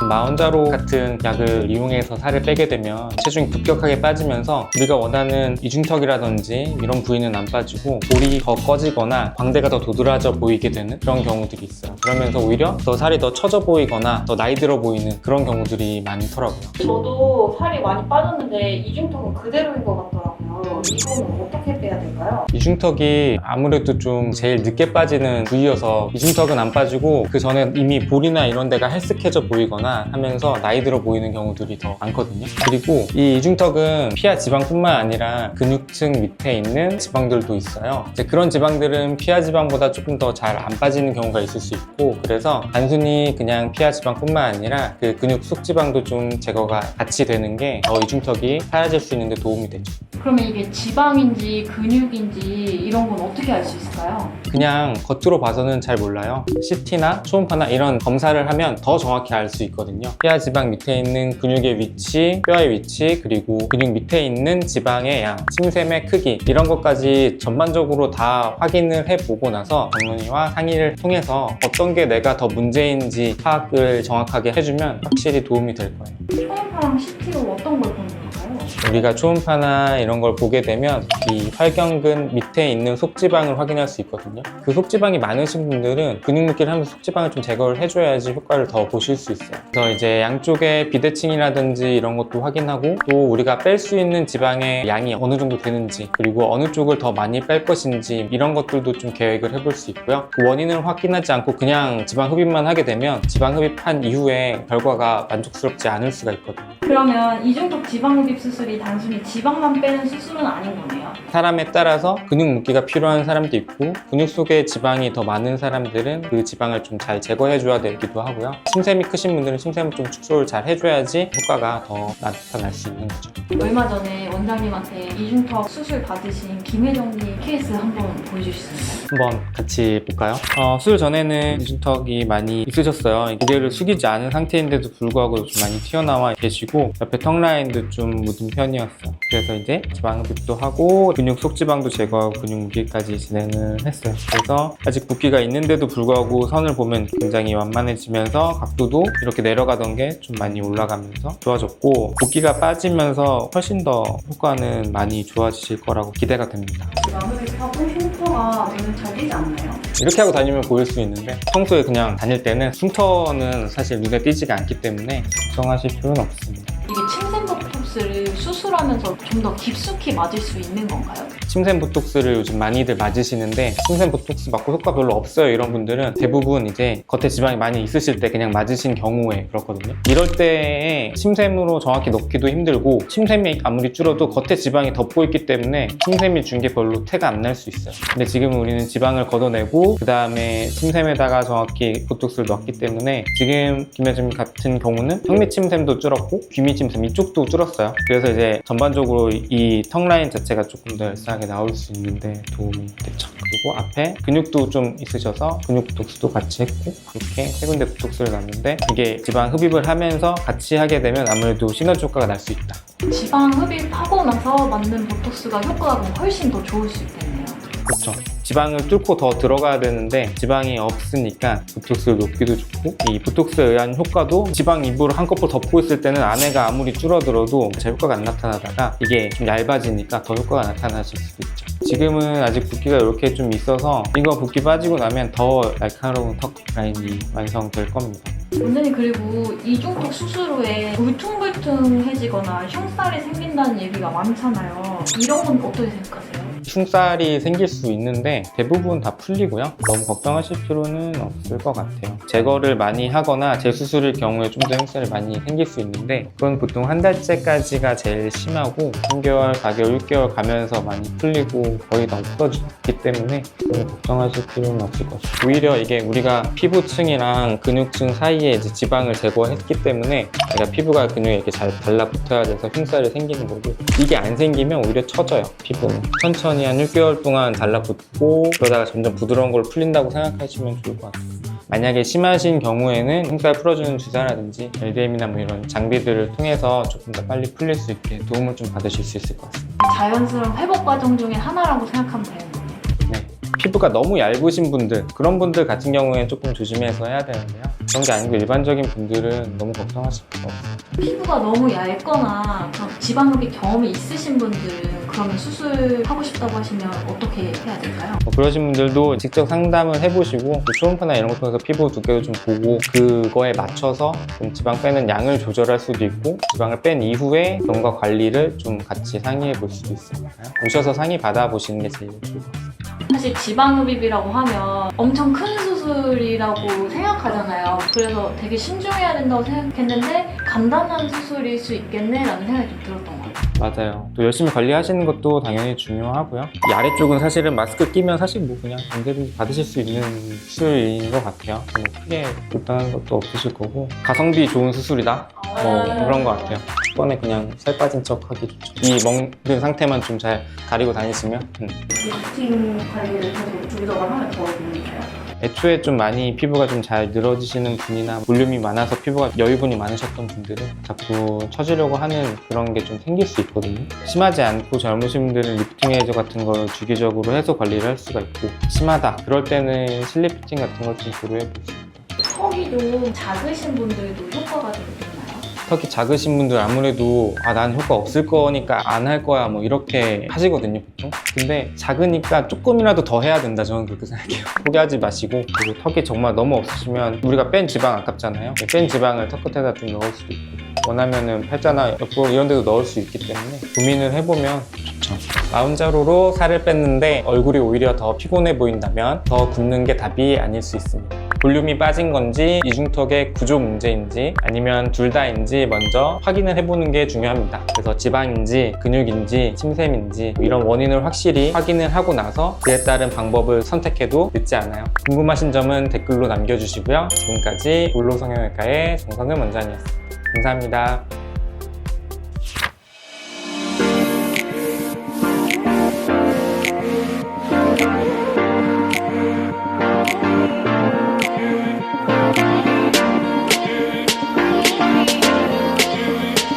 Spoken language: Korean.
마흔자로 같은 약을 이용해서 살을 빼게 되면 체중이 급격하게 빠지면서 우리가 원하는 이중턱이라든지 이런 부위는 안 빠지고 볼이 더 꺼지거나 광대가 더 도드라져 보이게 되는 그런 경우들이 있어요. 그러면서 오히려 더 살이 더 처져 보이거나 더 나이 들어 보이는 그런 경우들이 많더라고요. 저도 살이 많이 빠졌는데 이중턱은 그대로인 것 같더라고요. 이거는 어떻게 빼야 될까요? 이중턱이 아무래도 좀 제일 늦게 빠지는 부위여서 이중턱은 안 빠지고 그 전에 이미 볼이나 이런 데가 헬스케져 보이거나 하면서 나이 들어 보이는 경우들이 더 많거든요. 그리고 이 이중턱은 피하 지방뿐만 아니라 근육층 밑에 있는 지방들도 있어요. 이제 그런 지방들은 피하 지방보다 조금 더 잘 안 빠지는 경우가 있을 수 있고, 그래서 단순히 그냥 피하 지방뿐만 아니라 그 근육 속 지방도 좀 제거가 같이 되는 게 이중턱이 사라질 수 있는 데 도움이 되죠. 그러면 이게 지방인지 근육인지 이런 건 어떻게 알 수 있을까요? 그냥 겉으로 봐서는 잘 몰라요. CT나 초음파나 이런 검사를 하면 더 정확히 알 수 있거든요. 피하 지방 밑에 있는 근육의 위치, 뼈의 위치, 그리고 근육 밑에 있는 지방의 양, 침샘의 크기 이런 것까지 전반적으로 다 확인을 해보고 나서 전문의와 상의를 통해서 어떤 게 내가 더 문제인지 파악을 정확하게 해주면 확실히 도움이 될 거예요. 초음파랑 CT로 어떤 걸 보는 건가요? 우리가 초음파나 이런 걸 보게 되면 이 활경근 밑에 있는 속지방을 확인할 수 있거든요. 그 속지방이 많으신 분들은 근육 묶기를 하면서 속지방을 좀 제거를 해줘야지 효과를 더 보실 수 있어요. 그래서 이제 양쪽의 비대칭이라든지 이런 것도 확인하고, 또 우리가 뺄 수 있는 지방의 양이 어느 정도 되는지, 그리고 어느 쪽을 더 많이 뺄 것인지 이런 것들도 좀 계획을 해볼 수 있고요. 그 원인을 확인하지 않고 그냥 지방 흡입만 하게 되면 지방 흡입한 이후에 결과가 만족스럽지 않을 수가 있거든요. 그러면 이중턱 지방흡입 수술이 단순히 지방만 빼는 수술은 아닌 거네요? 사람에 따라서 근육 묶기가 필요한 사람도 있고, 근육 속에 지방이 더 많은 사람들은 그 지방을 좀 잘 제거해줘야 되기도 하고요. 침샘이 크신 분들은 침샘을 좀 축소를 잘 해줘야지 효과가 더 나타날 수 있는 거죠. 얼마 전에 원장님한테 이중턱 수술 받으신 김혜정님 케이스 한번 보여주실 수 있나요? 한번 같이 볼까요? 수술 전에는 이중턱이 많이 있으셨어요. 고개를 숙이지 않은 상태인데도 불구하고 좀 많이 튀어나와 계시고, 옆에 턱 라인도 좀 묻은 편이었어요. 그래서 이제 지방 흡입도 하고 근육 속지방도 제거하고 근육 묶기까지 진행을 했어요. 그래서 아직 붓기가 있는데도 불구하고 선을 보면 굉장히 완만해지면서 각도도 이렇게 내려가던 게 좀 많이 올라가면서 좋아졌고, 붓기가 빠지면서 훨씬 더 효과는 많이 좋아지실 거라고 기대가 됩니다. 지방흡입하고 흉터가 눈에 잘 띄지 않나요? 이렇게 하고 다니면 보일 수 있는데, 평소에 그냥 다닐 때는 흉터는 사실 눈에 띄지가 않기 때문에 걱정하실 필요는 없습니다. 이게 침샘 보톡스를 수술하면서 좀 더 깊숙이 맞을 수 있는 건가요? 침샘 보톡스를 요즘 많이들 맞으시는데, 침샘 보톡스 맞고 효과 별로 없어요 이런 분들은 대부분 이제 겉에 지방이 많이 있으실 때 그냥 맞으신 경우에 그렇거든요. 이럴 때 침샘으로 정확히 넣기도 힘들고, 침샘이 아무리 줄어도 겉에 지방이 덮고 있기 때문에 침샘이 준 게 별로 태가 안 날 수 있어요. 근데 지금 우리는 지방을 걷어내고 그 다음에 침샘에다가 정확히 보톡스를 넣었기 때문에 지금 김혜정 같은 경우는 턱밑 침샘도 줄었고 귀밑 침샘 이쪽도 줄었어요. 그래서 이제 전반적으로 이 턱 라인 자체가 조금 더 얄쌍하게 나올 수 있는데 도움이 됐죠. 그리고 앞에 근육도 좀 있으셔서 근육 보톡스도 같이 했고, 이렇게 세 군데 보톡스를 놨는데, 이게 지방 흡입을 하면서 같이 하게 되면 아무래도 시너지 효과가 날 수 있다. 지방 흡입하고 나서 맞는 보톡스가 효과가 훨씬 더 좋을 수 있겠네요. 그렇죠. 지방을 뚫고 더 들어가야 되는데 지방이 없으니까 보톡스를 놓기도 좋고, 이 보톡스에 의한 효과도 지방 일부를 한꺼풀 덮고 있을 때는 안에가 아무리 줄어들어도 잘 효과가 안 나타나다가 이게 좀 얇아지니까 더 효과가 나타나실 수도 있죠. 지금은 아직 붓기가 이렇게 좀 있어서 이거 붓기 빠지고 나면 더 날카로운 턱 라인이 완성될 겁니다. 원장님, 그리고 이중턱 수술 후에 울퉁불퉁해지거나 흉살이 생긴다는 얘기가 많잖아요. 이런 건 어떻게 생각하세요? 흉살이 생길 수 있는데 대부분 다 풀리고요. 너무 걱정하실 필요는 없을 것 같아요. 제거를 많이 하거나 재수술일 경우에 좀 더 흉살이 많이 생길 수 있는데, 그건 보통 한 달째까지가 제일 심하고 3개월, 4개월, 6개월 가면서 많이 풀리고 거의 다 없어지기 때문에 너무 걱정하실 필요는 없을 것 같아요. 오히려 이게 우리가 피부층이랑 근육층 사이에 이제 지방을 제거했기 때문에 내가 피부가 근육에 이렇게 잘 달라붙어야 돼서 흉살이 생기는 거고, 이게 안 생기면 오히려 처져요, 피부는. 천천히 한 6개월 동안 달라붙고 그러다가 점점 부드러운 걸 풀린다고 생각하시면 좋을 것 같아요. 만약에 심하신 경우에는 흉살 풀어주는 주사라든지 LDM이나 뭐 이런 장비들을 통해서 조금 더 빨리 풀릴 수 있게 도움을 좀 받으실 수 있을 것 같습니다. 자연스러운 회복 과정 중에 하나라고 생각하면 되는 거예요. 네. 피부가 너무 얇으신 분들, 그런 분들 같은 경우에는 조금 조심해서 해야 되는데요. 그런 게 아니고 일반적인 분들은 너무 걱정하실 필요 없어요. 피부가 너무 얇거나 그런 지방흡입 경험이 있으신 분들은 그러면 수술하고 싶다고 하시면 어떻게 해야 될까요? 그러신 분들도 직접 상담을 해보시고 초음파나 이런 거 통해서 피부 두께도 좀 보고 그거에 맞춰서 좀 지방 빼는 양을 조절할 수도 있고 지방을 뺀 이후에 병과 관리를 좀 같이 상의해 볼 수도 있으니까요. 오셔서 상의 받아보시는 게 제일 좋을 것 같습니다. 사실 지방흡입이라고 하면 엄청 큰 수술이라고 생각하잖아요. 그래서 되게 신중해야 된다고 생각했는데 간단한 수술일 수 있겠네라는 생각이 좀 들었던 것 같아요. 맞아요. 또 열심히 관리하시는 것도 당연히 중요하고요. 이 아래쪽은 사실은 마스크 끼면 사실 뭐 그냥 언제든지 받으실 수 있는 수술인 것 같아요. 뭐 크게 불편한 것도 없으실 거고 가성비 좋은 수술이다? 그런 것 같아요. 이번에 그냥 살 빠진 척 하기 좋죠. 이 먹는 상태만 좀 잘 가리고 다니시면 리프팅 관리를 계속 주기적으로 하면 더 좋을까요? 애초에 좀 많이 피부가 좀 잘 늘어지시는 분이나 볼륨이 많아서 피부가 여유분이 많으셨던 분들은 자꾸 처지려고 하는 그런 게 좀 생길 수 있거든요. 심하지 않고 젊으신 분들은 리프팅 에이저 같은 걸 주기적으로 해서 관리를 할 수가 있고 심하다 그럴 때는 실리프팅 같은 걸 좀 고려해 보시고 턱이 좀 작으신 분들도 효과가 좀 있나요? 턱이 작으신 분들 아무래도 난 효과 없을 거니까 안 할 거야 뭐 이렇게 하시거든요 보통. 근데 작으니까 조금이라도 더 해야 된다 저는 그렇게 생각해요. 포기하지 마시고 그리고 턱이 정말 너무 없으시면 우리가 뺀 지방 아깝잖아요. 뺀 지방을 턱 끝에다 좀 넣을 수도 있고 원하면은 팔자나 옆으로 이런 데도 넣을 수 있기 때문에 고민을 해보면 좋죠. 마운자로로 살을 뺐는데 얼굴이 오히려 더 피곤해 보인다면 더 굽는 게 답이 아닐 수 있습니다. 볼륨이 빠진 건지 이중턱의 구조 문제인지 아니면 둘 다인지 먼저 확인을 해보는 게 중요합니다. 그래서 지방인지 근육인지 침샘인지 이런 원인을 확실히 확인을 하고 나서 그에 따른 방법을 선택해도 늦지 않아요. 궁금하신 점은 댓글로 남겨주시고요. 지금까지 올로성형외과의 정성근 원장이었습니다. 감사합니다.